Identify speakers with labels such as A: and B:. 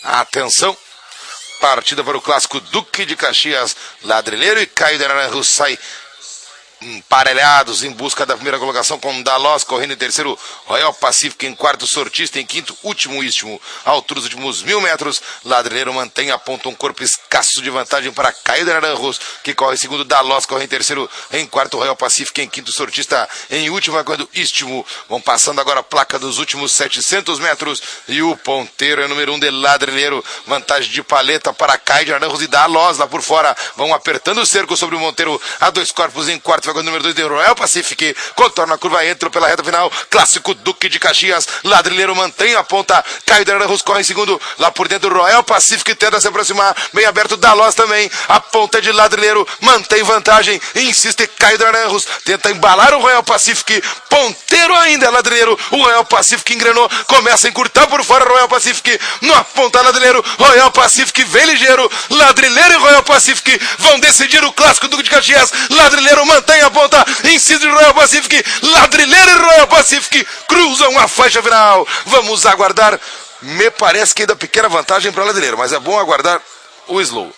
A: Atenção, partida para o clássico Duque de Caxias. Ladrilheiro e Caio de Naranjo sai emparelhados em busca da primeira colocação, com Dalós correndo em terceiro, Royal Pacific em quarto, Sortista em quinto, último istmo. Altura dos últimos 1000 metros, Ladrilheiro mantém a ponta um corpo escasso de vantagem para Caio de Naranjos, que corre em segundo, Dalós corre em terceiro, em quarto, Royal Pacific em quinto, Sortista em último, correndo istmo. Vão passando agora a placa dos últimos 700 metros e o ponteiro é número 1 de Ladrilheiro, vantagem de paleta para Caio de Naranjos e Dalós lá por fora, vão apertando o cerco sobre o Monteiro, a dois corpos em quarto, vai com o número 2 de Royal Pacific, contorna a curva, entra pela reta final, clássico Duque de Caxias. Ladrilheiro mantém a ponta, Caio de Naranjos corre em segundo, lá por dentro Royal Pacific tenta se aproximar, bem aberto Dalós também, a ponta de Ladrilheiro mantém vantagem, insiste Caio de Naranjos, tenta embalar o Royal Pacific, ponteiro ainda Ladrilheiro, o Royal Pacific engrenou, começa a encurtar por fora Royal Pacific, na ponta Ladrilheiro, Royal Pacific vem ligeiro, Ladrilheiro e Royal Pacific vão decidir o clássico Duque de Caxias. Ladrilheiro mantém a ponta, incide Royal Pacific, Ladrilheiro e Royal Pacific cruzam a faixa final. Vamos aguardar, me parece que ainda pequena vantagem para Ladrilheiro, mas é bom aguardar o slow.